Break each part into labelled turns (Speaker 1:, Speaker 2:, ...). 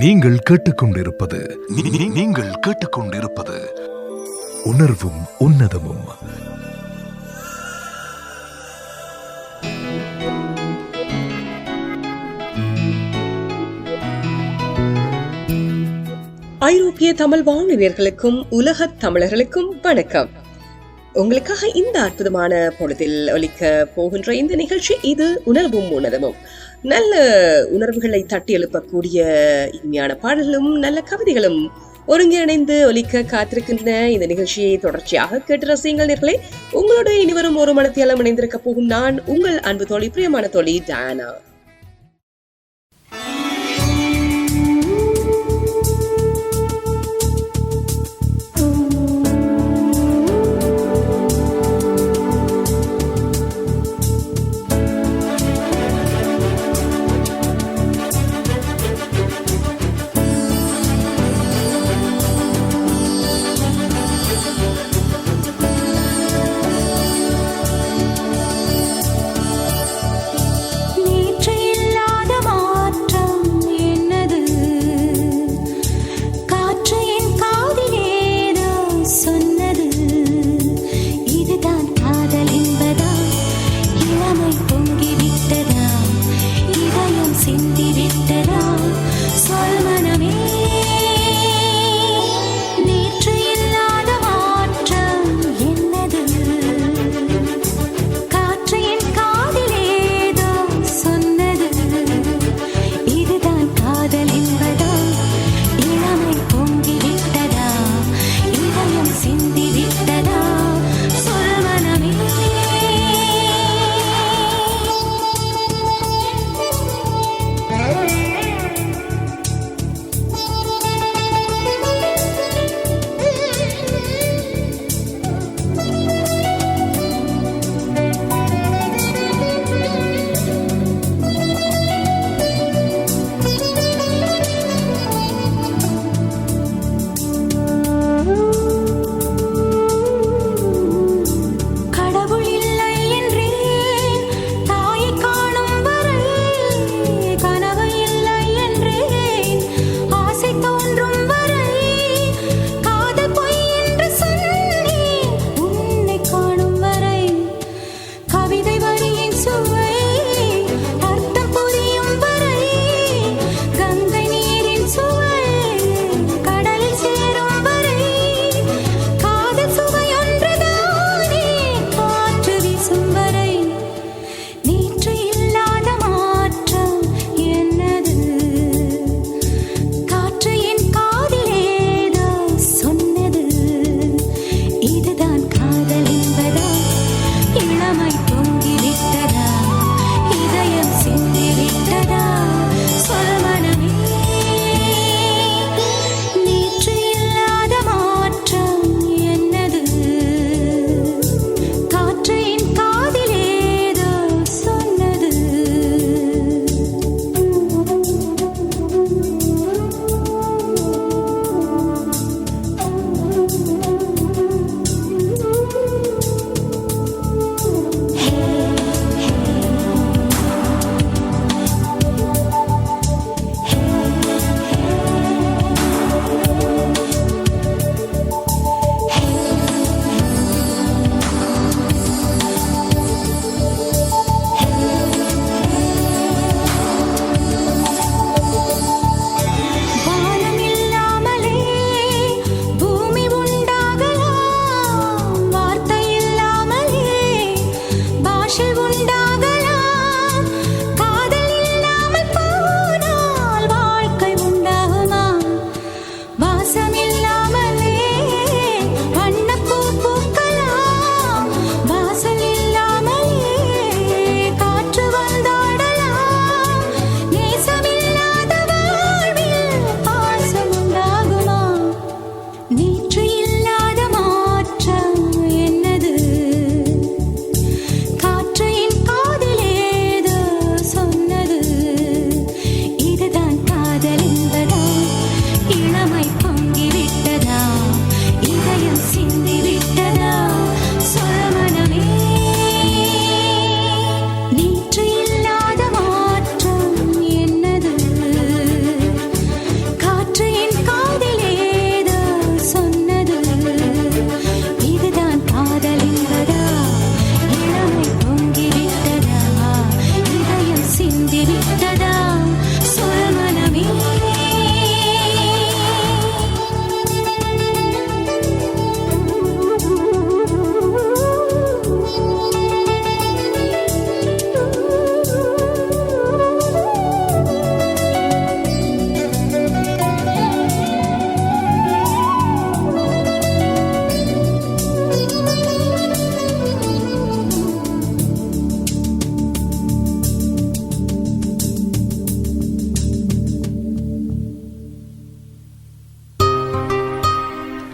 Speaker 1: நீங்கள் கேட்டுக்கொண்டிருப்பது நீங்கள் கேட்டுக்கொண்டிருப்பது உணர்வும் உன்னதமும்.
Speaker 2: ஐரோப்பிய தமிழ் வானியர்களுக்கும் உலக தமிழர்களுக்கும் வணக்கம். உங்களுக்காக இந்த அற்புதமான பொழுதில் ஒலிக்க போகின்ற இந்த நிகழ்ச்சி இது உணர்வும் உன்னதமும். நல்ல உணர்வுகளை தட்டி எழுப்பக்கூடிய இனிமையான பாடல்களும் நல்ல கவிதைகளும் ஒருங்கிணைந்து ஒலிக்க காத்திருக்கின்றன. இந்த நிகழ்ச்சியை தொடர்ச்சியாக கேட்டு ரசியுங்கள் நேர்களே. உங்களோட இனிவரும் ஒரு மனத்தியாலம் இணைந்திருக்க போகும் நான் உங்கள் அன்பு தோழி, பிரியமான தோழி டயானா.
Speaker 3: நேற்று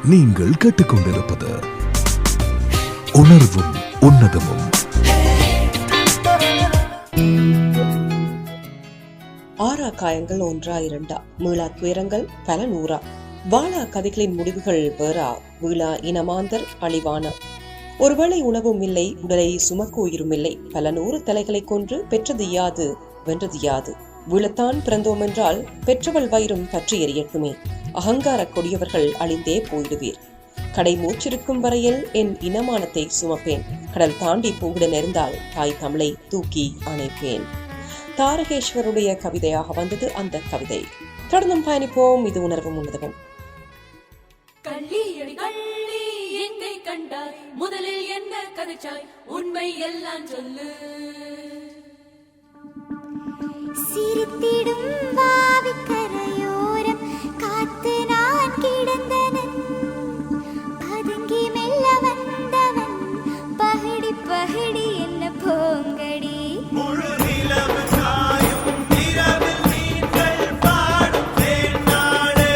Speaker 1: நீங்கள் கேட்டுக்கொண்டிருப்பது உணர்வும் உன்னதமும்.
Speaker 2: ஆறா காயங்கள் ஒன்றா இரண்டா, மீளா துயரங்கள் பல நூறா, வாழா கதைகளின் முடிவுகள் வேறா, வீழா இனமாந்தர் அழிவான. ஒருவேளை உணவும் இல்லை, உடலை சுமக்க உயிரும் இல்லை, பல நூறு தலைகளை கொன்று பெற்றது யாது வென்றது யாது. வீழத்தான் பிறந்தோம் என்றால் பெற்றவள் வயிறும் பற்றி எரியட்டுமே. அகங்கார கொடியவர்கள் அழிந்தே போயிடுவீர். கடை மூச்சிருக்கும் வரையில் என் இனமானத்தை சுமப்பேன். கடல் தாண்டி போகிட நேர்ந்தால் தாய் தமிழை தூக்கி அணைப்பேன். தாரகேஸ்வருடைய கவிதையாக வந்தது அந்த கவிதை. தொடர்ந்தும் பயணிப்போம். இது உணர்வும் உன்னதமும்.
Speaker 3: முதலில் என்ன கதைச்சாய், உண்மை எல்லாம் சொல்லு.
Speaker 4: சிரித்திடும் வாவிக்கரையோரம் காத்து நான் கிடந்தனன். பதுங்கி மெல்ல வந்தவன் பகடி பகடி என்ன போங்கடி. முழு நிலவு சாயும் இரவில் நீங்கள் பாடும் தேனாடு.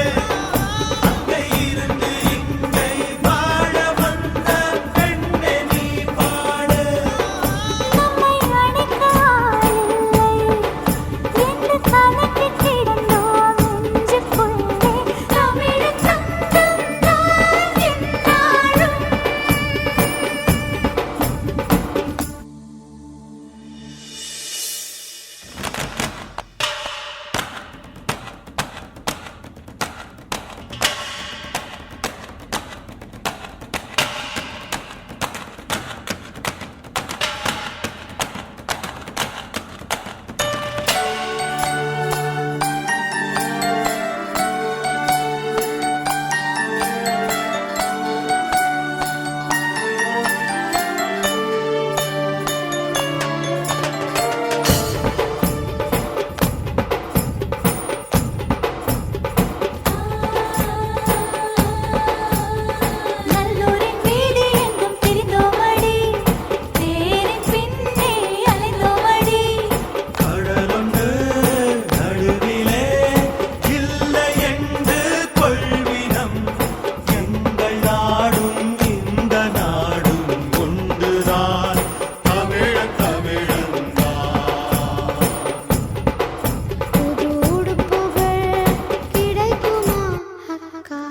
Speaker 4: அங்கே இருந்து இங்கே வாழ வந்த பெண்ணே நீ பாடு. நம்மை அணைக்க ஆளில்லை என்று கலக்கி கிடந்தோம் நெஞ்சுக்குள்ளே. தமிழ் தந்தம் தான் என்னாலும். நல்லூரின் வீதி எங்கும் திரிந்தோமடி, தேரின் பின்னே அலைந்தோமடி.
Speaker 5: கடலொன்று நடுவிலே இல்லை என்று கொள்வினம். எங்கள் நாடும் இந்த நாடும் ஒன்றுதான், தமிழன் தமிழன்தான்.
Speaker 4: புது உடுப்புகள் கிடைக்குமா அக்கா?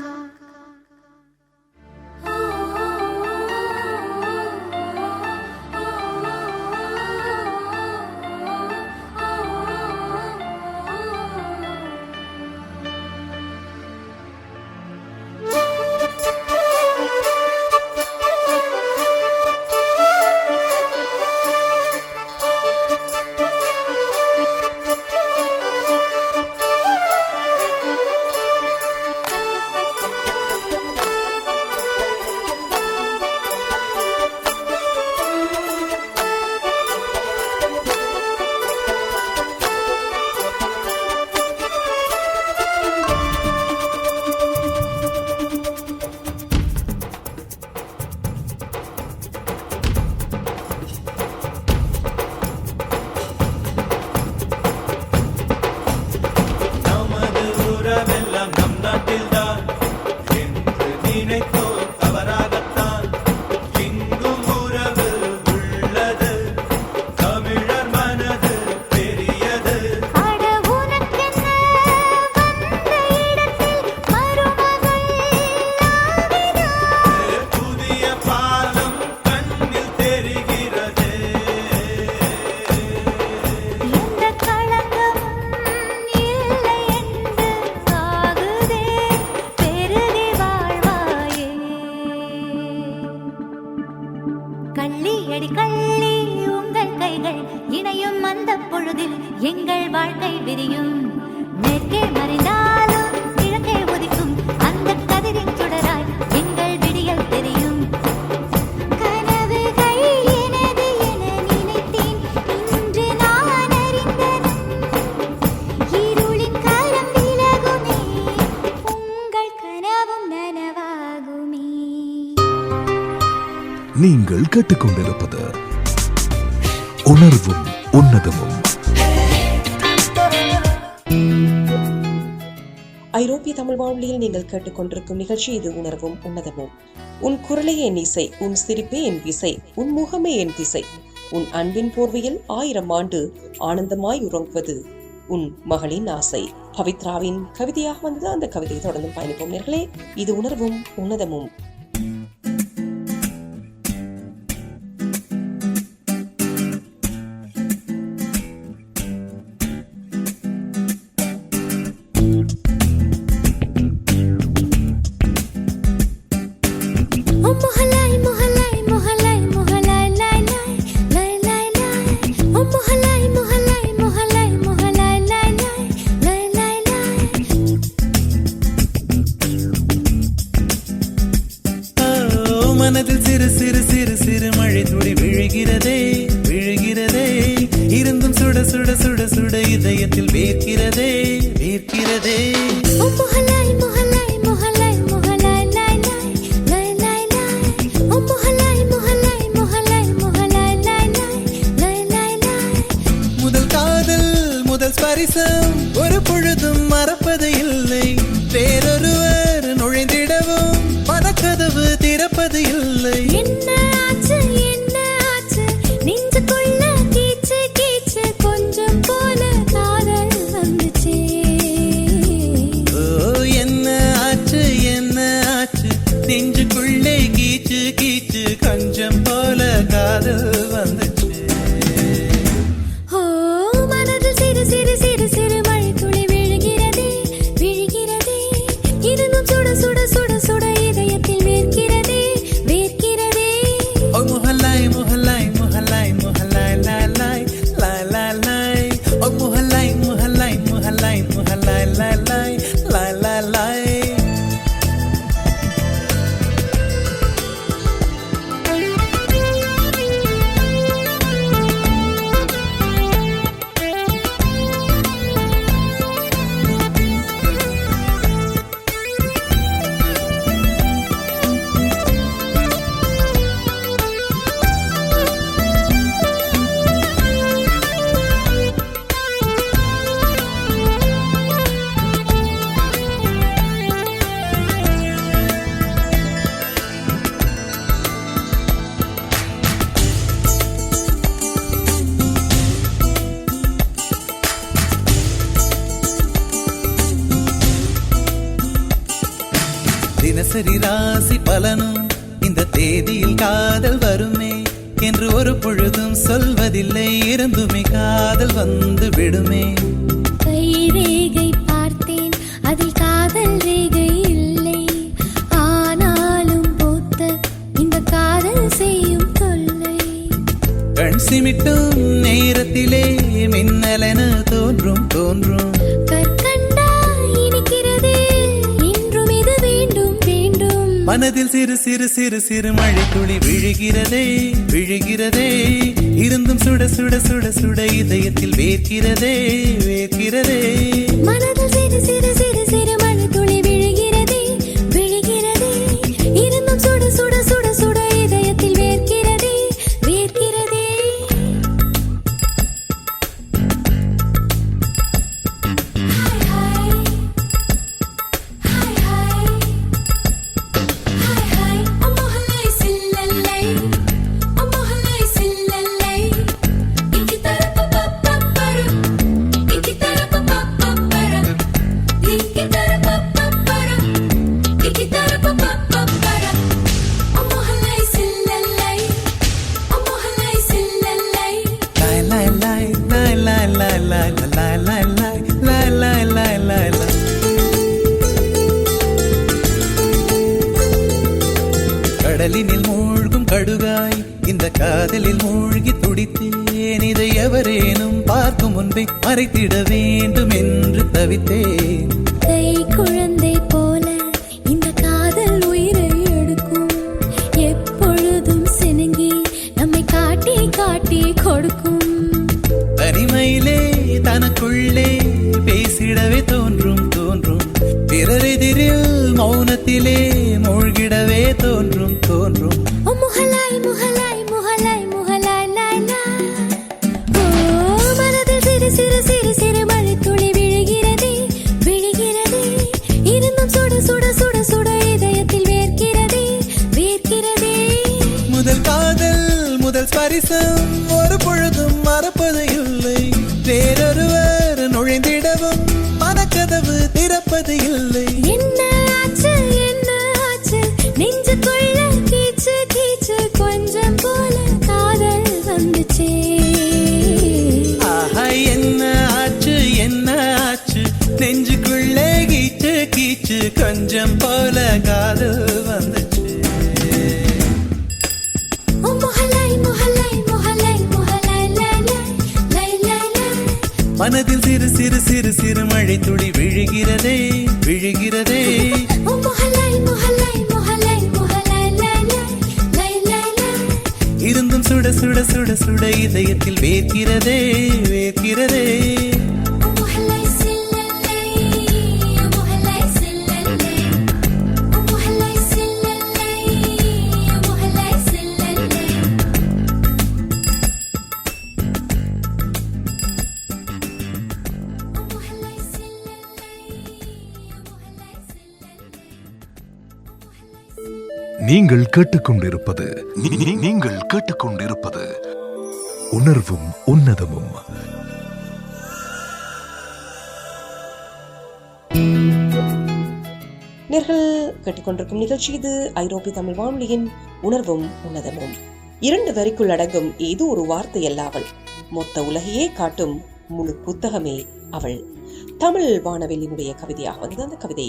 Speaker 5: நமது உறவெல்லாம் நம் நாட்டில்தான் என்று நினைத்தோம் தவறாகத்தான். இங்கும் உறவு உள்ளது, தமிழர் மனது பெரியது.
Speaker 4: அட உனக்கென்ன வந்த இடத்தில் மருமகள் ஆவிதா.
Speaker 5: புதிய பாலம் கண்ணில் தெரிகிறது.
Speaker 4: எந்த களங்கமும் இல்லை என்று ஆகுதே, பெருகி வாழ்வாயே. கள்ளி அடி கள்ளி உங்கள் கைகள் இணையும் அந்த பொழுதில் எங்கள் வாழ்க்கை விரியும். மேற்கே மறைந்தாலும் கிழக்கே உதிக்கும் அந்த கதிரின் சுடராய் எங்கள் விடியல் தெரியும். கனவுகள் எனது என நினைத்தேன், இன்று நான் அறிந்தேன். இருளின் கரம் விலகுமே, உங்கள் கனவும் நனவாகுமே.
Speaker 1: நீங்கள் கேட்டுக்கொண்டிருப்பது உணர்வும் உன்னதமும்.
Speaker 2: ஐரோப்பிய தமிழ் வானொலியில் நீங்கள் கேட்டுக்கொண்டிருக்கும் நிகழ்ச்சி இது உணர்வும் உன்னதமும். உன் குரலே என் இசை, உன் சிரிப்பே என் விசை, உன் முகமே என் திசை, உன் அன்பின் போர்வையில் 1000 ஆண்டு ஆனந்தமாய் உறங்குவது உன் மகளின் ஆசை. பவித்ராவின் கவிதையாக வந்தது. அந்த கவிதையை தொடர்ந்து பயணிப்போம் நேர்களே. இது உணர்வும் உன்னதமும்.
Speaker 5: மனதில் சிறு சிறு சிறு சிறு மழை துளி விழுகிறதே விழுகிறதே, இருந்தும் சுட சுட சுட சுட இதயத்தில் வேர்க்கிறதே வேர்க்கிறதே. முதல் காதல் முதல் ஸ்பரிசம் ஒரு பொழுதும் மறப்பது இல்லை, வேறொருவர் நுழைந்திடவும் மனக்கதவு திறப்பது இல்லை.
Speaker 4: என்ன ஆச்சு நெஞ்சுக்குள்ள கீச்சு கீச்சு கொஞ்சம் போல காதல் வந்துச்சே.
Speaker 5: ஓ என்ன ஆச்சு நெஞ்சுக்குள்ளே கீச்சு கீச்சு கொஞ்சம் போல காதல் வந்துச்சு.
Speaker 4: ஓ மனதில் சிறு சிறு சிறு சிறு மழை துளி விழுகிறதே விழுகிறதே, இருந்தும் சுட சுட சுட சுட இதயத்தில் வேர்க்கிறதே வேர்க்கிறதே.
Speaker 5: ஓ முஹல்லாய் முஹல்லாய் முஹல்லாய் முஹல்லாய் லாய் லாய் லாய் லாய் லாய். ஓ முஹல்லாய் முஹல்லாய் முஹல்லாய் முஹல்லாய் லாய் லாய் லாய் லாய் லாய். தினசரி ராசி பலனும் இந்த தேதியில் காதல் வருமே என்று ஒரு பொழுதும் சொல்வதில்லை, இருந்துமே காதல் வந்து விடுமே.
Speaker 4: கை ரேகை பார்த்தேன் அதில் காதல் ரேகை இல்லை, ஆனாலும் போத்த இந்த காதல் செய்யும் தொல்லை.
Speaker 5: கண் சிமிட்டும் நேரத்திலே மின்னலென தோன்றும் தோன்றும்.
Speaker 4: கற்கண்டா இனிக்கிறதே இன்றும் இது வேண்டும் வேண்டும்.
Speaker 5: மனதில் சிறு சிறு சிறு சிறு மழை துளி விழுகிறதே விழுகிறதே, இருந்தும் சுட சுட சுட சுட இதயத்தில் வேர்க்கிறதே வேர்க்கிறதே.
Speaker 4: மனதில் சிறு சிறு சிறு சிறு மழை துளி விழுகிறதே விழுகிறதே, இருந்தும் சுட சுட சுட சுட இதயத்தில் வேர்க்கிறதே வேர்க்கிறதே.
Speaker 5: கடலினில் மூழ்கும் கடுகாய் இந்த காதலில் மூழ்கி துடித்தேன், இதை எவரேனும் பார்க்கும் முன்பே மறைத்திட வேண்டும் என்று தவித்தேன்.
Speaker 4: கை குழந்தை போல இந்த காதல் உயிரை எடுக்கும், எப்பொழுதும் சினுங்கி நம்மை காட்டி காட்டி கொடுக்கும்.
Speaker 5: தனிமையிலே தனக்குள்ளே பேசிடவே தோன்றும் தோன்றும், பிறரெதிரில் மௌனத்திலே மூழ்கிடவே தோன்றும் தோன்றும்.
Speaker 4: ஓ முஹலாய் முஹலாய் முஹலாய் முஹலாய் லாய் லாய். ஓ மனதில் சிறு சிறு சிறு சிறு மழை துளி விழுகிறதே விழுகிறதே, இருந்தும் சுட சுட சுட சுட இதயத்தில் வேர்க்கிறதே வேர்க்கிறதே.
Speaker 5: முதல் காதல் முதல் ஸ்பரிசம் ஒரு பொழுதும் மறப்பது இல்லை. வேறொருவர் நுழைந்திடவும் மனக்கதவு திறப்பது இல்லை.
Speaker 4: என்ன ஆச்சு நெஞ்சுக்குள்ள கீச்சு கீச்சு கொஞ்சம் போல காதல் வந்துச்சே.
Speaker 5: ஆஹா என்ன ஆச்சு நெஞ்சுக்குள்ளே கீச்சு கீச்சு கொஞ்சம் போல காதல் வந்துச்சு.
Speaker 4: ஓ மொஹலாய் மொஹலாய் மொஹலாய் மொஹலாய் லை லை லை லை.
Speaker 5: மனதில் சிறு சிறு சிறு சிறு மழை துளி விழுகிறதே விழுகிறதே.
Speaker 4: ஓ மொஹலாய் மொஹலாய் மொஹலாய் மொஹலாய் லை லை லை லை.
Speaker 5: இருந்தும் சுட சுட சுட சுட இதயத்தில் வேர்க்கிறதே வேர்க்கிறதே.
Speaker 4: ஓ மொஹலாய் சில்லலை ஓ மொஹலாய் சில்லலை ஓ மொஹலாய் சில்லலை ஓ மொஹலாய் சில்லலை.
Speaker 1: நீங்கள் கேட்டுக்கொண்டிருப்பது நீங்கள் கேட்டுக்கொண்டிருப்பது உணர்வும் உன்னதமும்.
Speaker 2: நேர்கள் கேட்டுக்கொண்டிருக்கும் நிகழ்ச்சி இது ஐரோப்பிய தமிழ் வானொலியின் உணர்வும் உன்னதமும். 2 வரிக்குள் அடங்கும் ஏதோ ஒரு வார்த்தை அல்லாமல் மொத்த உலகையே காட்டும் முழு புத்தகமே அவள். தமிழ் வானவெளியினுடைய கவிதையாக வந்தது அந்த கவிதை.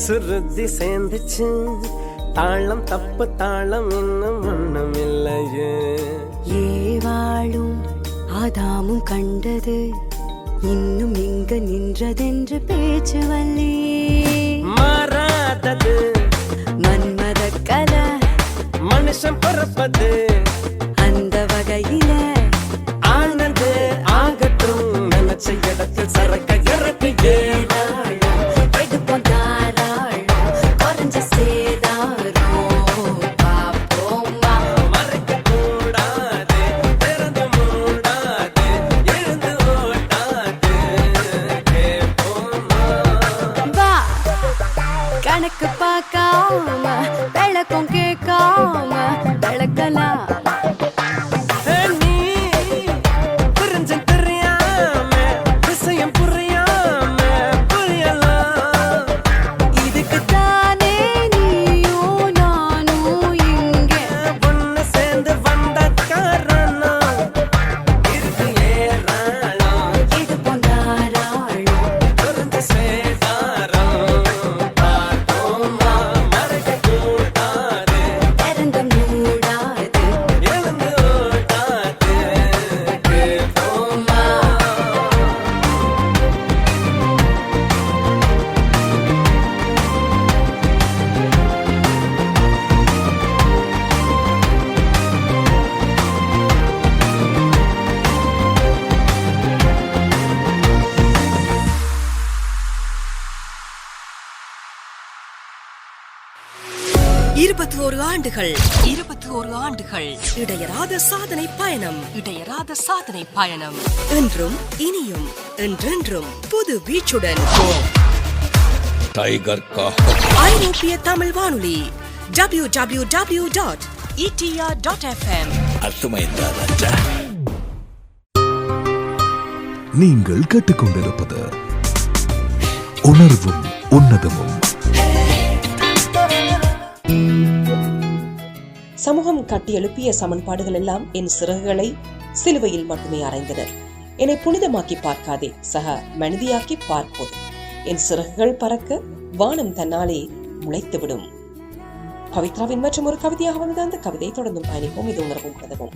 Speaker 6: சுருதி சேர்ந்துச்சு தாளம் தப்பு தாளம் இன்னும் ஒண்ணும் இல்லையே.
Speaker 7: ஏவாளும் ஆதாமும் கண்டது இன்னும் இங்க நின்றதென்று பேச்சு வல்லி.
Speaker 6: மாறாதது
Speaker 7: மன்மத கல
Speaker 6: மனுஷன் பிறப்பது
Speaker 7: அந்த வகையில
Speaker 6: ஆனது ஆகட்டும் நினைச்ச இடத்தில் சரக்க இறக்கு ஏழாழம்
Speaker 7: எடுப்போம் தாராளம் குறைஞ்ச சேதாரம் பாப்போமா.
Speaker 6: மறைக்க கூடாது திறந்து மூடாது எழுந்து ஓடாது கேட்போமா.
Speaker 7: வா கணக்கு பார்க்காம விளக்கம் கேட்காம விளக்கலாம்.
Speaker 6: நீ
Speaker 2: 21 ஆண்டுகள் இடையறாத சாதனை பயணம் என்றும் இனியும் என்றென்றும் புது வீச்சுடன்
Speaker 1: டைகர் கா
Speaker 2: ஐரோப்பிய தமிழ் வானொலி www.etr.fm.
Speaker 1: நீங்கள் கேட்டுக்கொண்டிருப்பது உணர்வும் உன்னதமும்.
Speaker 2: சமூகம் கட்டியெழுப்பிய சமன்பாடுகள் எல்லாம் என் சிறகுகளை சிலுவையில் மட்டுமே அறைந்தனர். என்னை புனிதமாக்கி பார்க்காதே, சக மனிதியாக்கி பார்ப்போது. என் சிறகுகள் பறக்க வானம் தன்னாலே முளைத்துவிடும். பவித்ராவின் மற்றும் ஒரு கவிதையாக வந்தது. அந்த கவிதை தொடர்ந்தும் பயணிப்போம். இது உணர்வும் உன்னதமும்.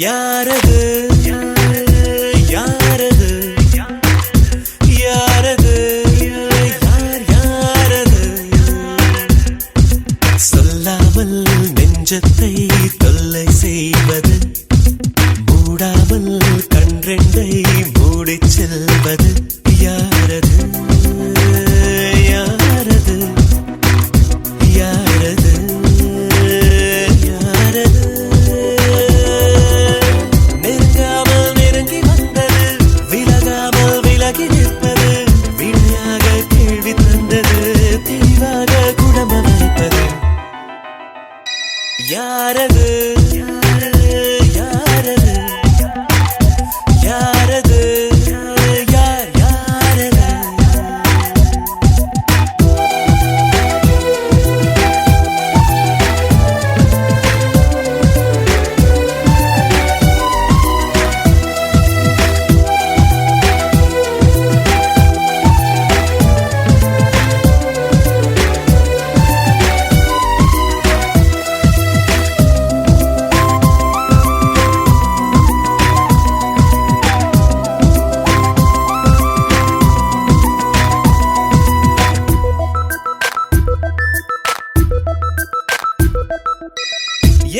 Speaker 5: யாரது யாரது யாரது யாரது சொல்லாமல் நெஞ்சத்தை தொல்லை செய்வது, மூடாமல் கன்றெண்டை மூடிச் செல்வது யாரது யாரது யாரது யாரது நெருங்காமல் நெருங்கி வந்தது, விலகாமல் விலகி நிற்பது, விளையாக கேள்வி தந்தது, தெளிவாக குணம் அமைப்பது யாரது யாரது யாரது யார் யாரது.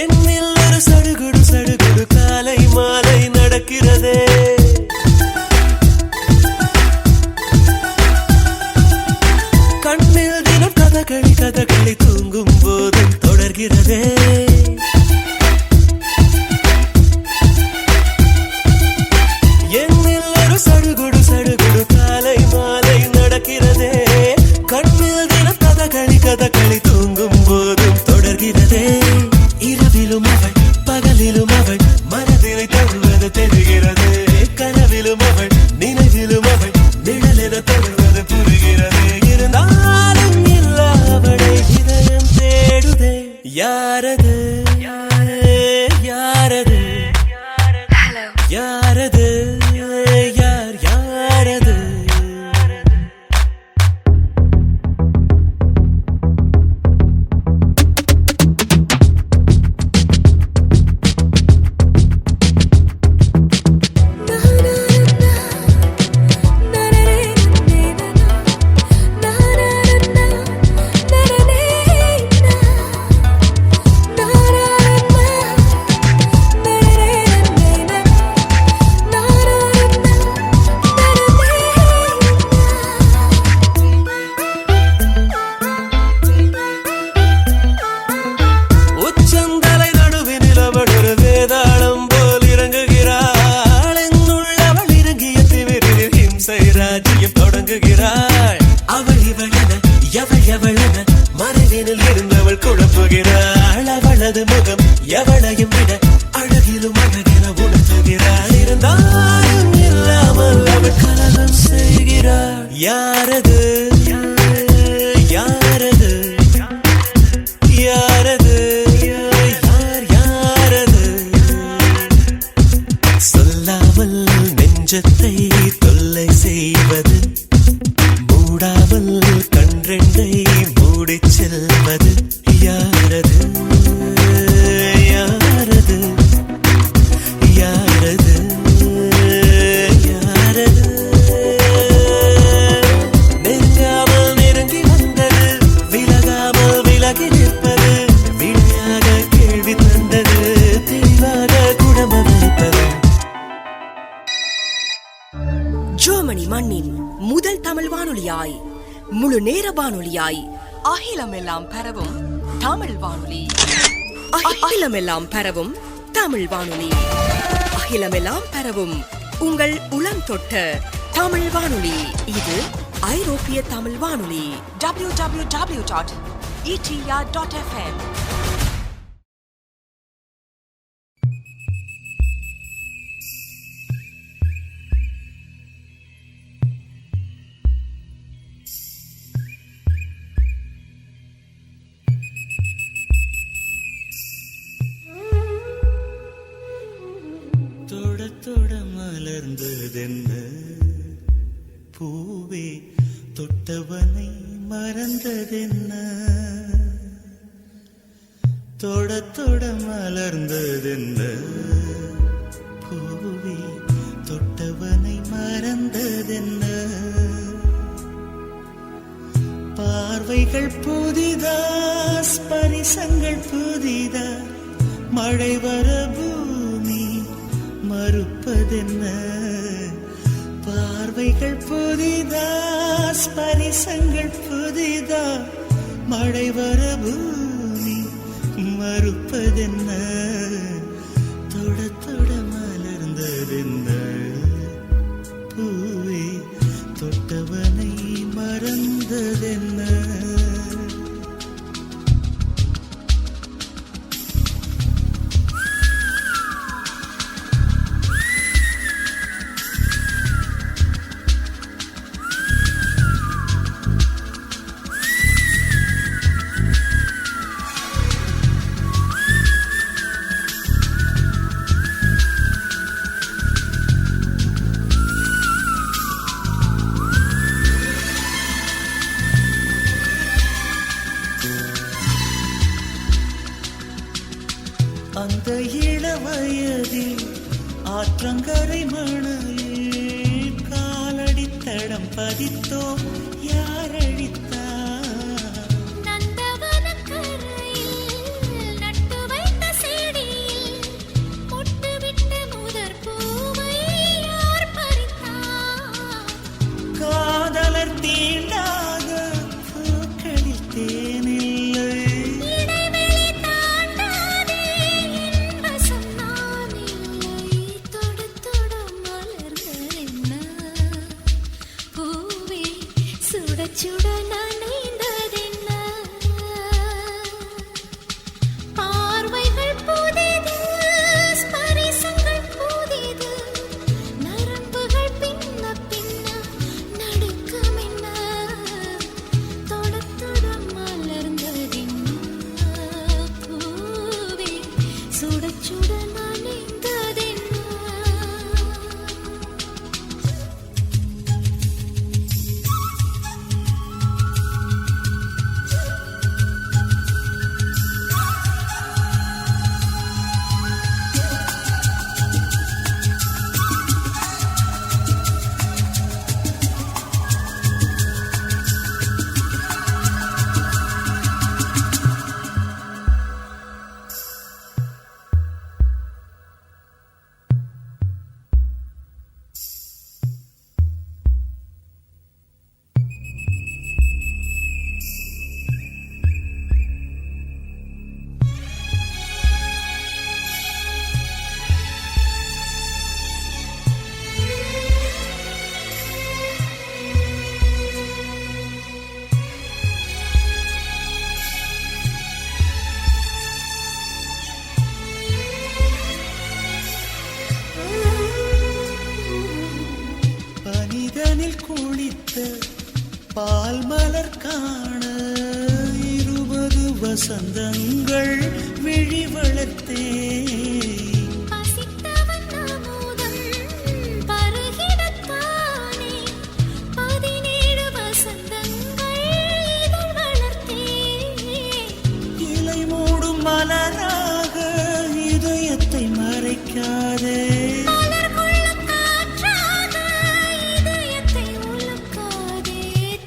Speaker 5: என்னில் ஒரு சடுகுடு சடுகுடு காலை மாலை நடக்கிறதே, கண்ணில் தினம் கதகளி கதகளி தூங்கும் போதும் தொடர்கிறதே. என்னில் ஒரு சடுகுடு சடுகுடு காலை மாலை நடக்கிறதே, கண்ணில் தினம் கதகளி கதகளி தூங்கும் போதும் தொடர்கிறதே. இரவிலும் அவள் பகலிலும் அவள் மனதிலை தருவது தெரிகிறது, கனவிலும் அவள் நினைவிலும் அவள் நிழலென தருவது புரிகிறது. இருந்தாலும் இல்ல அவளை இதயம் தேடுதே. யாரது யாரது யாரது யார் யாரது. உச்சந்தலை நடுவினில் அவள் ஒரு வேதாளம் போல் இறங்குகிறாள். என்னுள்ளவள் இறங்கிய திமிரில் ஹிம்சை ராஜ்யம் தொடங்குகிறாள். அவள் இவளென எவள் எவளென மறைவினில் இருந்தவள் குழப்புகிறாள். அவளது முகம் எவளையும் விட அழகிலும் அழகென உணர்த்துகிறாள். இருந்தாலும் இல்லாமல் அவள் கலகம் செய்கிறாள். யாரது யாரது யாரது யார் யாரது. சொல்லாமல் நெஞ்சத்தை தொல்லை செய்வது, மூடாமல் கன்றெண்டை மூடிச் செல்வது யாரது யாரது யாரது யாரது. நெருங்காமல்
Speaker 8: வானொலியாய் முழு நேர வானொலியாய் அகிலமெல்லாம் பரவும் தமிழ் வானொலி. அகிலமெல்லாம் பரவும் தமிழ் வானொலி. அகிலமெல்லாம் பரவும் உங்கள் உளம் தொட்ட தமிழ் வானொலி. இது ஐரோப்பிய தமிழ் வானொலி. www.etr.fm.
Speaker 5: தொட தொட மலர்ந்ததென்ன பூவே தொட்டவனை மறந்ததென்ன தொட தொட மலர்ந்ததென்ன பூவே தொட்டவனை மறந்ததென்ன பார்வைகள் புதிதா ஸ்பரிசங்கள் புதிதா மழை வர பூமி மறுப்பதென்ன பார்வைகள் புதிதா ஸ்பரிசங்கள் புதிதா மழை வர பூமி மறுப்பதென்ன தொட தொட மலர்ந்ததென்ன பூவே தொட்டவனை மறந்ததென்ன அந்த இளவயதில் ஆற்றங்கரை மணலில் காலடித்தடம் பதித்தோம் யாரழித்தார்
Speaker 4: நந்தவனக்கரையில் நட்டு வைத்த செடியில் பொட்டுவிட்ட முதற் பூவை யார் பறித்தார்
Speaker 5: காதலர் தீண்டாத பூக்களில் தேனில்லை
Speaker 4: இடைவெளி தாண்டாதே என் வசம் நான் இல்லை தொட தொட மலர்ந்ததென்ன பூவே சுட சுட நனைந்ததென்ன பார்வைகள் புதிது ஸ்பரிசங்கள் புதிது நரம்புகள் பின்ன பின்ன நடுக்கமென்ன தொட தொட மலர்ந்ததென்ன பூவே சுட சுட நனைந்ததென்ன.
Speaker 5: பனிதனில் குளித்த பால் மலர் காண 20 வசந்தங்கள் விழி வளர்த்தே
Speaker 4: பசித்தவன் அமுதம் பருகிடத்தானே 17 வசந்தங்கள் இதழ் வளர்த்தே
Speaker 5: இலை மூடும் மலராக இதயத்தை மறைக்காதே
Speaker 4: மலர் கொள்ளும் காற்றாக இதயத்தை உலுக்காதே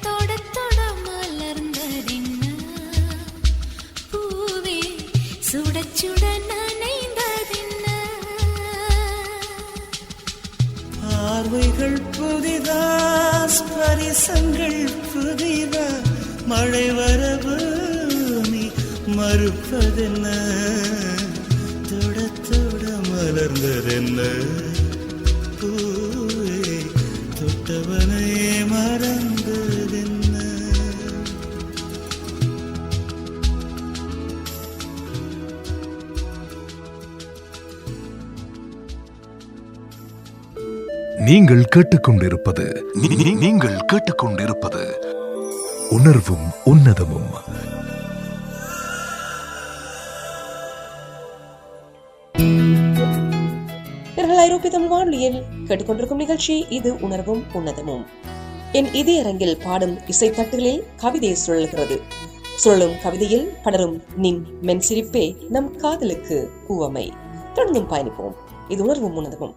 Speaker 4: தொட தொட மலர்ந்ததென்ன பூவே சுட சுட நனைந்ததென்ன
Speaker 5: பார்வைகள் புதிதா, ஸ்பரிசங்கள் புதிதா, மழை வரவு நீ மறுப்பதென்ன, தொட தொட மலர்ந்ததென்ன, பூவே தொட்டவனை மறந்ததென்ன.
Speaker 1: நீங்கள் கேட்டுக்கொண்டிருப்பது நீங்கள் கேட்டுக்கொண்டிருப்பது உணர்வும் உன்னதமும்.
Speaker 2: ஐரோப்பிய தமிழ் வானொலியில் கேட்டுக்கொண்டிருக்கும் நிகழ்ச்சி இது உணர்வும் உன்னதமும். என் இதயரங்கில் பாடும் இசைத்தட்டுகளில் கவிதை சுழல்கிறது. சுழலும் கவிதையில் படரும் நின் மென்சிரிப்பே நம் காதலுக்கு உவமை. தொடர்ந்தும் பயணிப்போம். இது உணர்வும் உன்னதமும்.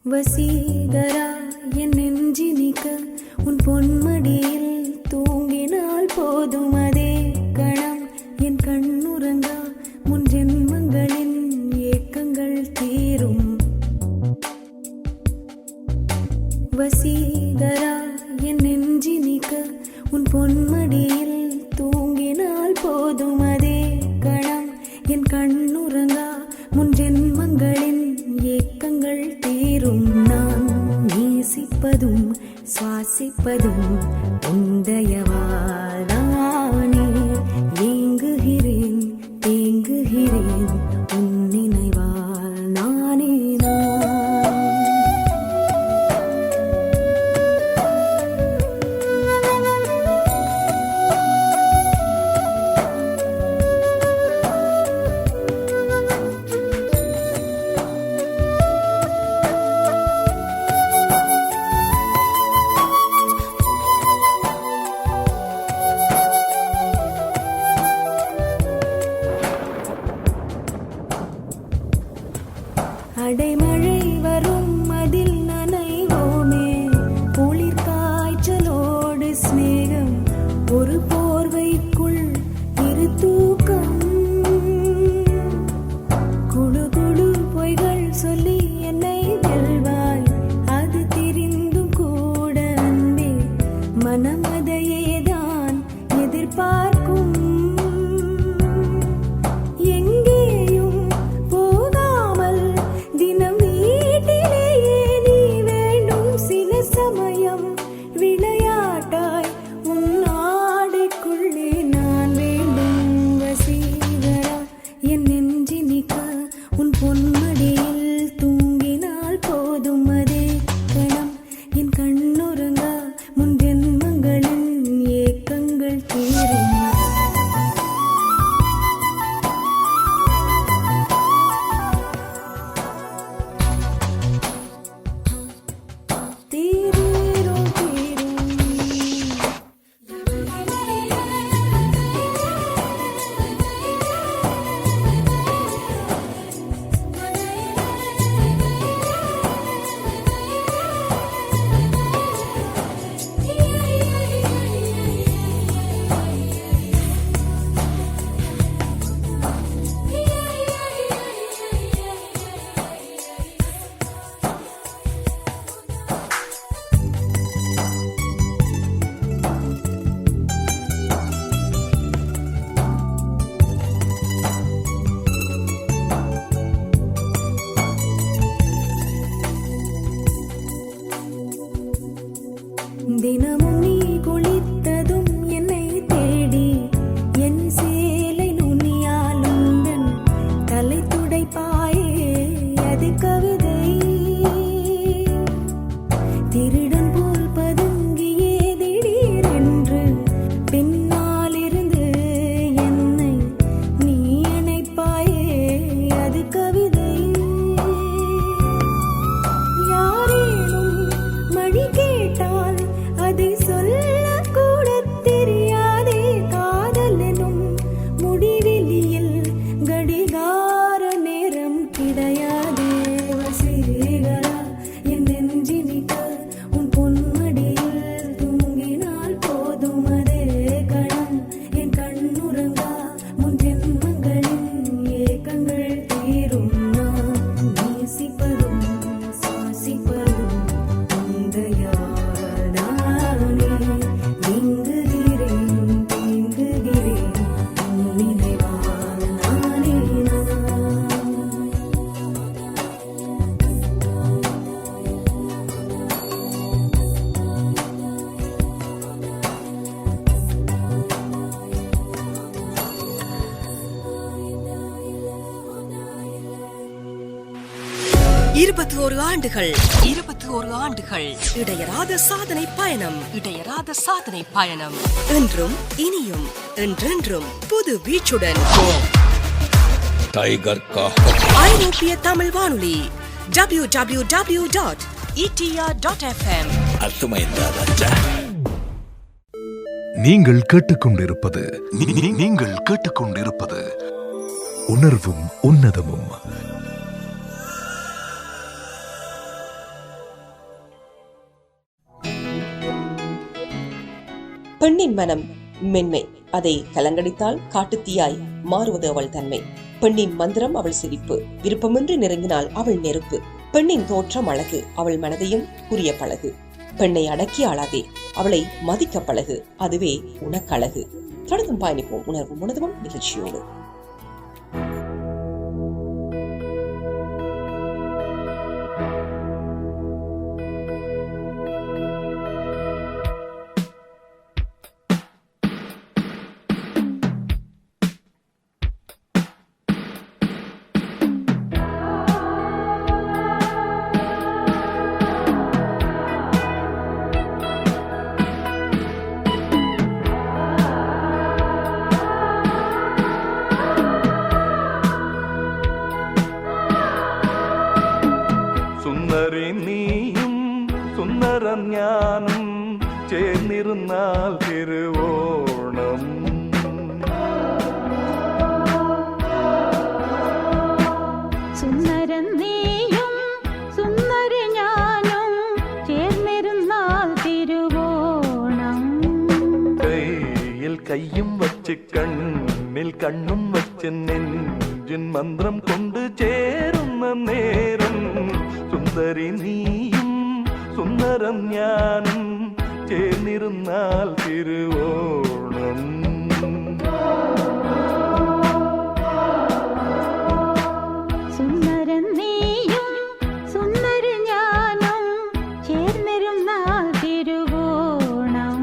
Speaker 4: வசீகரா என் நெஞ்சினிக்க உன் பொன்மடியில் தூங்கினால் போதும் அதே கணம் என் கண்ணுறங்கா முன் ஜென்மங்களின் ஏக்கங்கள் தீரும். வசீகரா என் நெஞ்சினிக்க உன் பொன்மடியில் தூங்கினால் போதும் அதே கணம் என் கண்ணுறங்கா முன் ஜென்மங்களின் ஏக்கங்கள் தீரும். நான் நேசிப்பதும் சுவாசிப்பதும் உந்தயவாதானே. ஏங்குகிறேன் தேங்குகிறேன் உன் நினைவால் நானே நான். அடைமழை வரும் அதில் நனைவோமே, குளிர் காய்ச்சலோடு சிநேகம், ஒரு போர்வைக்குள் இரு தூக்கம். குழு குழு பொய்கள் சொல்லி என்னை வெல்வாய், அது தெரிந்தும் கூட அன்பே மனம் அதையேதான் எதிர்பார்க்கும். தினமும் நீ குளித்ததும் என்னை தேடி என் சேலை நுனியால் உந்தன் தலை துடைப்பாயே, அது கவிதை. திருடன் போல் பதுங்கியே திடீரென்று பின்னால் இருந்து என்னை நீ அணைப்பாயே, அது கவிதை. யாரேனும் மணி கேட்டால் அதை
Speaker 8: 21 ஆண்டுகள் 21 ஆண்டுகள் இடையறாத சாதனை பயணம் என்றும் இனியும் என்றென்றும் புது வீச்சுடன் ஐரோப்பிய தமிழ் வானொலி www.etr.fm.
Speaker 1: நீங்கள் கேட்டுக்கொண்டிருப்பது நீங்கள் கேட்டுக்கொண்டிருப்பது உணர்வும் உன்னதமும்.
Speaker 2: பெண்ணின் மனம் மென்மை, அதை கலங்கடித்தால் காட்டுத்தீயாய் மாறுவது அவள் தன்மை. பெண்ணின் மந்திரம் அவள் சிரிப்பு, விருப்பமின்றி நெருங்கினால் அவள் நெருப்பு. பெண்ணின் தோற்றம் அழகு, அவள் மனதையும் புரிய பழகு. பெண்ணை அடக்கி ஆளாதே, அவளை மதிக்க பழகு, அதுவே உனக்கழகு. தொடர்ந்தும் பயணிப்போம் உணர்வும் உணர்வும் நிகழ்ச்சியோடு.
Speaker 9: നീയും സുന്ദരം ഞാനും ചേർന്നിരുന്നാൽ തിരുവോണം.
Speaker 10: സുന്ദരം നീയും സുന്ദര ഞാനും ചേർന്നിരുന്നാൽ തിരുവോണം.
Speaker 9: കയ്യിൽ കയ്യും വച്ച് കണ്ണിൽ കണ്ണും വച്ച് നെഞ്ചിൻ മന്ത്രം കൊണ്ട് ചേരുന്ന നേരം സുന്ദരി നീയും സുന്ദരം ഞാനും ചേർന്നിരുന്നാൽ തിരുവോണം.
Speaker 10: സുന്ദരം നീയും സുന്ദര ഞാനും ചേർന്നിരുന്നാൽ തിരുവോണം.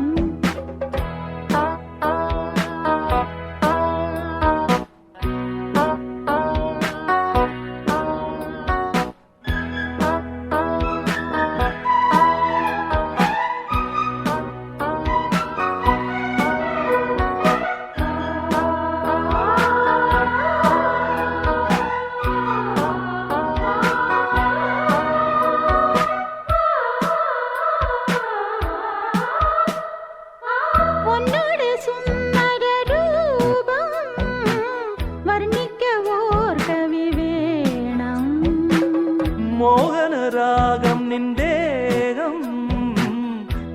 Speaker 9: മോഹനരാഗം നിന്റേകം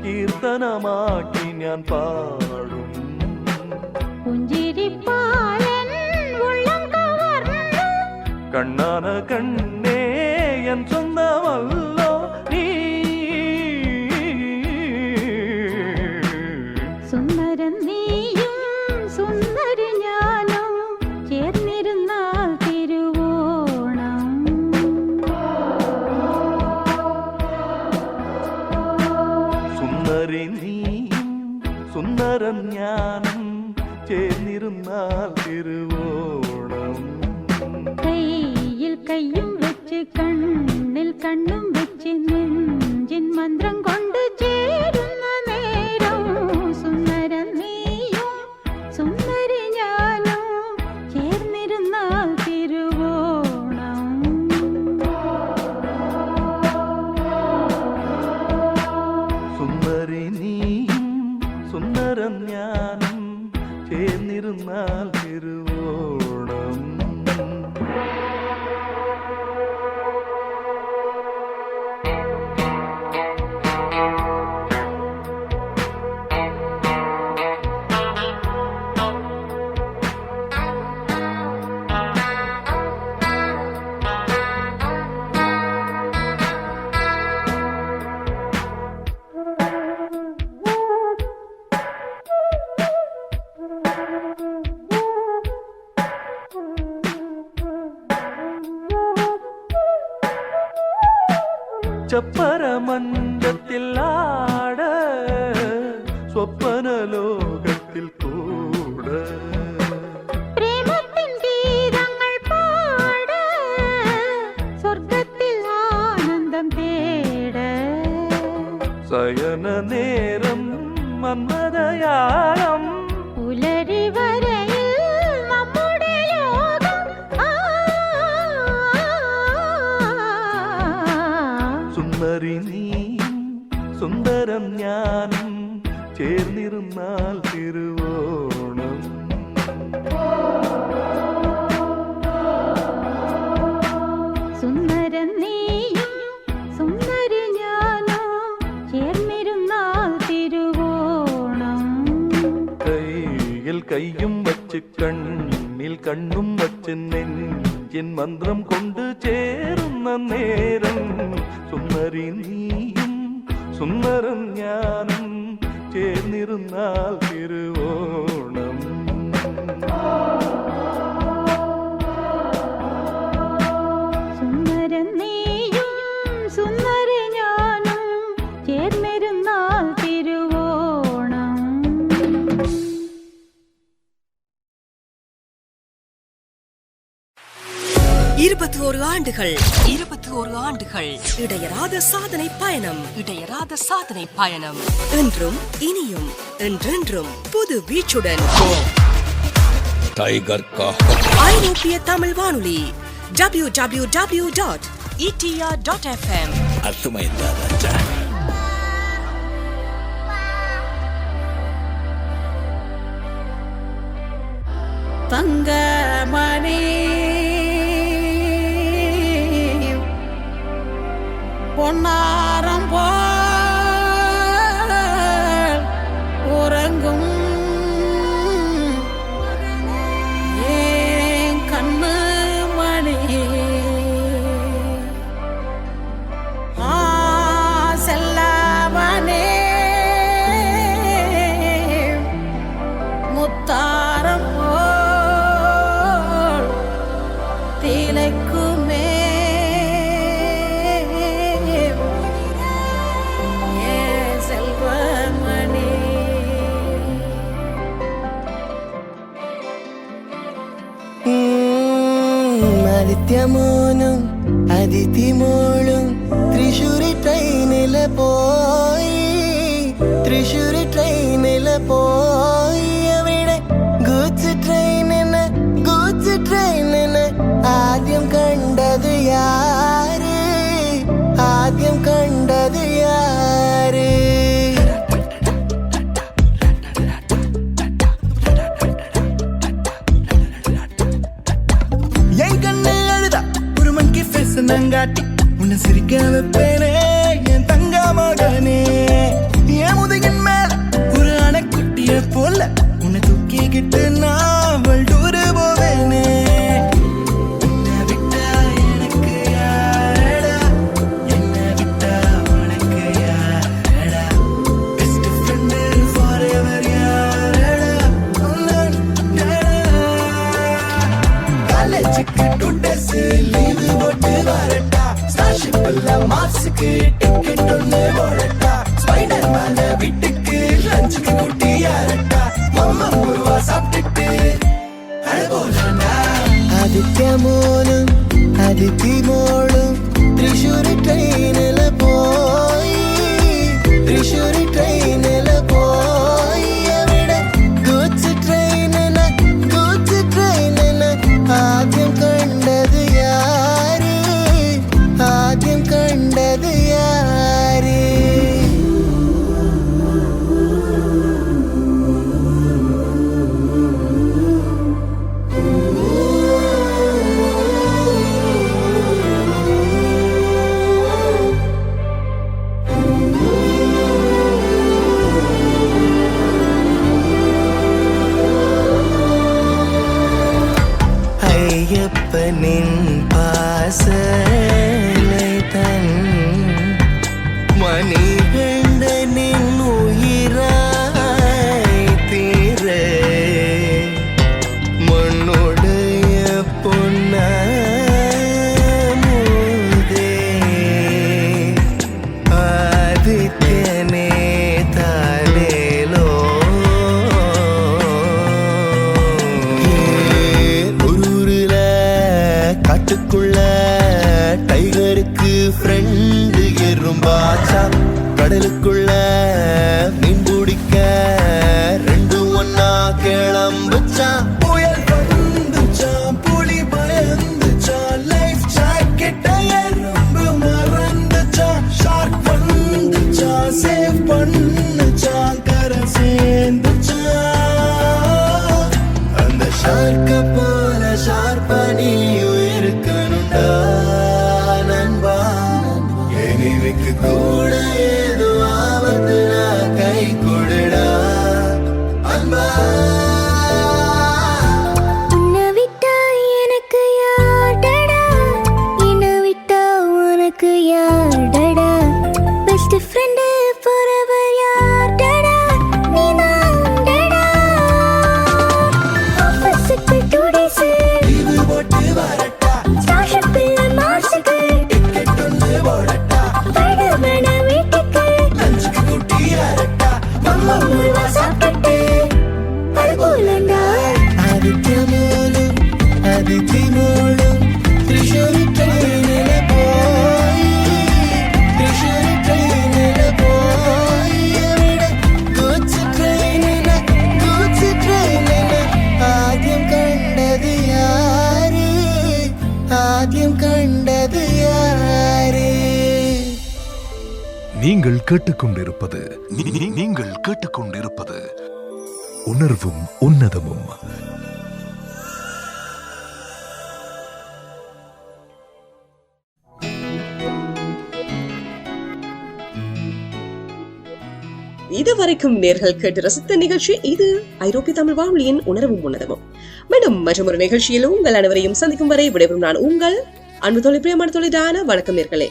Speaker 9: കീർത്തനമാക്കി ഞാൻ പാടും.
Speaker 10: പുഞ്ചിരിപ്പാലൻ ഉള്ളം കവർന്നു
Speaker 9: കണ്ണാന കണ്ണേ എൻ സ്വന്തമല്ലോ നീ.
Speaker 10: സുന്ദരം നീയും സുന്ദര ഞാനും ചേർന്നിരുന്നാൽ തിരുവോണം.
Speaker 9: സുന്ദരി നീയും സുന്ദരം ഞാനും ചേർന്നിരുന്നാൽ തിരുവോണം.
Speaker 10: കയ്യിൽ കയ്യും വെച്ച് കണ്ണിൽ കണ്ണും വെച്ച് നെഞ്ചിൻ മന്ത്രം കൊണ്ട് ചേരുന്ന നേരം സുന്ദരം നീയും സുന്ദര ഞാനും ചേർന്നിരുന്നാൽ തിരുവോണം.
Speaker 9: സുന്ദരി നീയും സുന്ദരം ഞാനും ചേർന്നിരുന്നാൽ തിരുവോണം. ചപ്പരമഞ്ചത്തിൽ ആട സ്വപ്ന ലോകത്തിൽ കൂട
Speaker 10: പ്രേമത്തിൻ ഗീതങ്ങൾ പാട സ്വർഗത്തിൽ
Speaker 9: சயன நேரம் மன்மதயாரம்
Speaker 10: പുലരി വരയിൽ നമ്മുടെ യോഗം
Speaker 9: സുന്ദരി നീയും സുന്ദരം ഞാനും ചേർന്നിരുന്നാൽ തിരുവോണം
Speaker 10: സുന്ദരൻ നീയും സുന്ദരി ഞാനോ ചേർന്നിരുന്നാൽ തിരുവോണം
Speaker 9: കയ്യിൽ കയ്യും വച്ച് കണ്ണിൽ കണ്ണും വച്ച് നെഞ്ചിൻ മന്ത്രം കൊണ്ട് ചേരുന്ന നേരം സുന്ദരി നീയും സുന്ദരം ഞാനും ചേർന്നിരുന്നാൽ തിരുവോണം
Speaker 10: സുന്ദരൻ നീയും സുന്ദരി ഞാനും ചേർന്നിരുന്നാൽ തിരുവോണം
Speaker 8: 21 ஆண்டுகள் 21 ஆண்டுகள் இடையராத சாதனை பயணம் என்றும் இனியும் என்றென்றும் புது வீச்சுடன்
Speaker 1: டைகர் கா
Speaker 8: ஐரோப்பிய தமிழ் வானொலி www.etr.fm
Speaker 1: அர்த்தமைந்தா ராஜா
Speaker 7: தங்கமணி பொன்னாரம் போல் உறங்கும் ஏன் கண்ணு மணி செல்லவனே முத்தாரம் போல் திளைக்குமே செல்வமணி
Speaker 6: ആദിത്യമോനും അതിഥിമോളും തൃശ്ശൂരി ട്രെയിനില് പോയി അവിടെ ഗൂഡ്സ് ട്രെയിനിന് ആദ്യം കണ്ടത് യാര്
Speaker 5: என் கண்ணு அழுதா ஒரு மங்கி ஃபேஸ் நங்காட்டி உன்னை சிரிக்க வைப்பேனே என் தங்க மகனே என் முதுகின் மேல ஒரு அணைக்குட்டிய போல உன்னை தூக்கிக்கிட்டு நான் டூரு போவேனே உன்னை விட்டா எனக்கு யாரடா என்னை விட்டா உனக்கு யாரடா பெஸ்ட் ஃப்ரெண்டு ஃபாரெவர் யாரடா காலேஜுக்கு 2 days லீவு போட்டு வரட்டா ஸ்டார்ஷிப்ல மார்ஸுக்கு டிக்கெட் ஒன்று போடட்டா ஸ்பைடர் மேல வீட்டுக்கு லஞ்சுக்கு குட்டி யாரட்டா மம்மா முருவா சாப்பிட்டுட்டு அழகோலண்டா
Speaker 6: ആദിത്യമോനും അതിഥിമോളും തൃശ്ശൂരി ട്രെയിനില് പോയി അവിടെ ഗൂഡ്സ് ട്രെയിനിന് ആദ്യം കണ്ടത് യാര്
Speaker 5: ஐயப்பனின் பாசனை தன் மணிகண்டனின் உயிராய் தீர மண்ணுடைய பொன்னமுதே ஆதித்யனே தாலேலோ காட்டுக்குள்ள டைகருக்கு ஃப்ரெண்டு எறும்பாச்சா
Speaker 6: கடலுக்குள்ள மீன் பிடிக்க ரெண்டும் ஒன்னா கிளம்புச்சான். புயல் வந்துச்சான், புலி பயந்துச்சான், லைஃப் ஜாக்கெட்ட எறும்பு மறந்துச்சான். ஷார்க் வந்துச்சான், சேவ் பண்ணுச்சான், கரை சேர்ந்துச்சான். அந்த ஷார்க்க போல ஷார்ப்பா நீயும் இருக்கணும்டா நண்பா. எனிவுக்கு கூட ஏதோ ஆபத்து நான் கை கொடுடா அன்பா.
Speaker 4: உன்னை விட்டா எனக்கு யார்டா, என்னை விட்டா உனக்கு யார்டா, பெஸ்ட் ஃப்ரெண்டு forever யார்டா, நீதான்டா. ஆஃபீஸுக்கு 2 days
Speaker 6: இது போட்டு வரட்டா,
Speaker 4: ஸ்டார்ஷிப்பில் மார்ஸுக்கு
Speaker 6: டிக்கெட் ஒன்று போடட்டா,
Speaker 4: படுவன வீட்டுக்கு
Speaker 6: லஞ்சுக்கு குட்டி அரட்டா.
Speaker 4: நம்ம முழுவா சாப்பிட்டு படுகூலண்டா.
Speaker 6: ஆதித்யமோலும் அதிதிமோலும் திரிஷூரி ட்ரெயினில போய் திரிஷூரி ட்ரெயினில போய் விட கூச்சு ட்ரெயினில ஆദ്യം கண்டது யாரு, ஆദ്യം கண்டது யாரு.
Speaker 1: நீங்கள் கேட்டுக்கொண்டிருப்பது நீங்கள் கேட்டுக்கொண்டிருப்பது உணர்வும் உன்னதமும்.
Speaker 2: இதுவரைக்கும் நேர்கள் கேட்டு ரசித்த நிகழ்ச்சி இது ஐரோப்பிய தமிழ் வானொலியின் உணர்வும் உன்னதமும். மீண்டும் மற்றொரு நிகழ்ச்சியில் உங்கள் அனைவரையும் சந்திக்கும் வரை விடைபெறும் நான் உங்கள் அன்பு தொழில் பிரியமான தொழிலான வணக்கம் நேர்களே.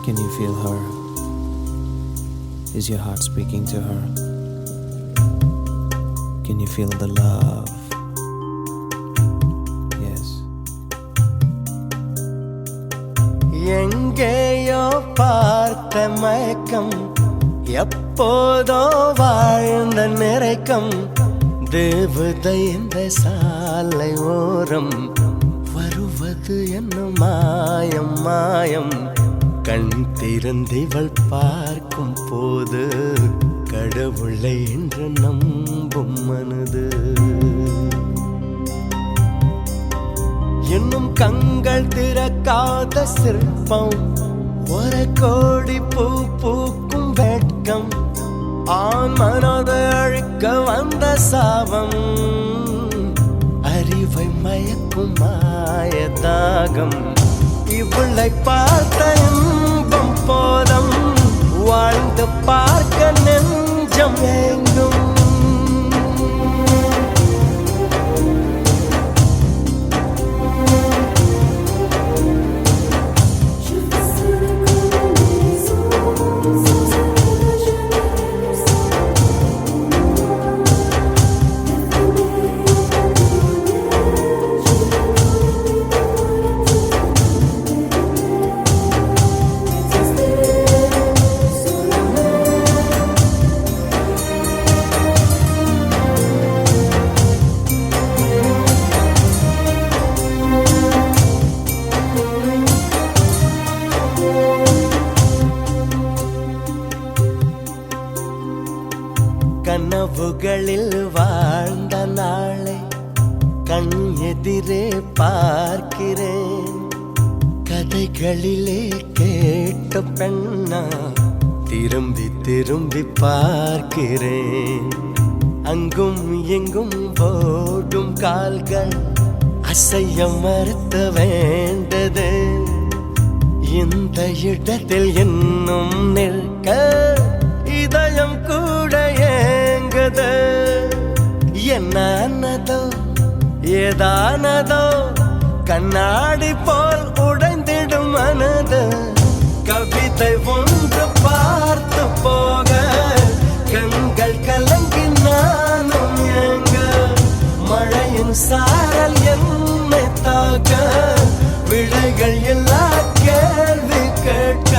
Speaker 5: Can you feel her? Is your heart speaking to her? Can you feel the love? Yes.
Speaker 6: எங்கேயோ பார்த்த மயக்கம், எப்போதோ வாழ்ந்த நிறைக்கம், தேவதை இந்த சாலை ஓரம் வருவது என்ன மாயம் மாயம். கண் திறந்திவள் பார்க்கும் போது கடவுளை என்று நம்பும் மனது. இன்னும் கண்கள் திறக்காத சிற்பம், ஒரு கோடி பூ பூக்கும் வெட்கம், ஆண் மனதை அழிக்க வந்த சாபம், அறிவை மயக்கும் மாயதாகம். இவளை பார்த்த இன்பம் போதும், வாழ்ந்து பார்க்க நெஞ்சம் எங்கும். கனவுகளில் வாழ்ந்த நாளை கண் எதிரே பார்க்கிறேன். கதைகளிலே கேட்ட பெண்ணா திரும்பி திரும்பி பார்க்கிறேன். அங்கும் எங்கும் ஓடும் கால்கள் அசைய மறுத்த வேண்டது. இந்த இடத்தில் இன்னும் நிற்க இதயம் கூட ஏங்குது. என்னதோ ஏதானதோ கண்ணாடி போல் உடைந்திடும் மனது. கவிதை ஒன்று பார்த்து போக கண்கள் கலங்கி நானும் ஏங்க. மழையின் சாரல் என்னை தாக்க விடைகள் எல்லா கேள்வி கேட்க.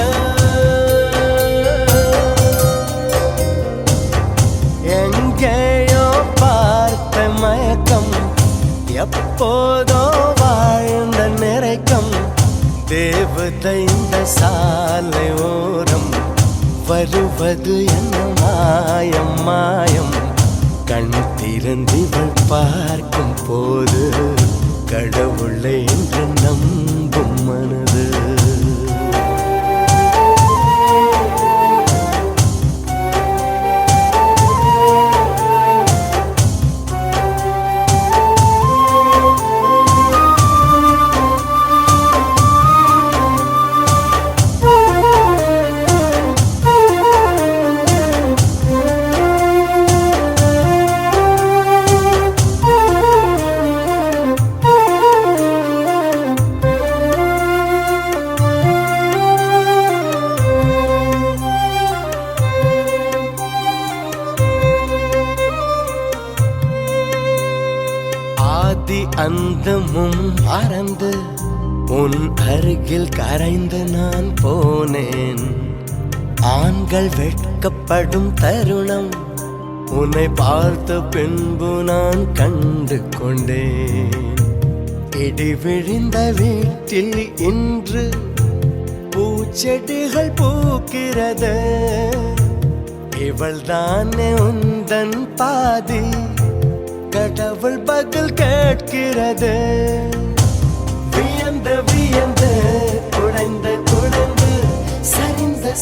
Speaker 6: எங்கேயோ பார்த்த மயக்கம் எப்போதோ வாழ்ந்த நிறைக்கம் தேவதை இந்த சாலை ஓரம் வருவது என்ன மாயம் மாயம் கண் திறந்திவள் பார்க்கும் போது கடவுளை என்று நம்பும் மனது அந்தமும் மறந்து உன் அருகில் கரைந்து நான் போனேன் ஆண்கள் வெட்கப்படும் தருணம் உன்னை பார்த்த பின்பு நான் கண்டு கொண்டேன் இடி விழுந்த வீட்டில் இன்று பூச்செடிகள் பூக்கிறது இவள் தானே உந்தன் பாதி கடவுள் பதில் கேட்கிறது வியந்து வியந்து குடைந்து குடைந்து சரிந்த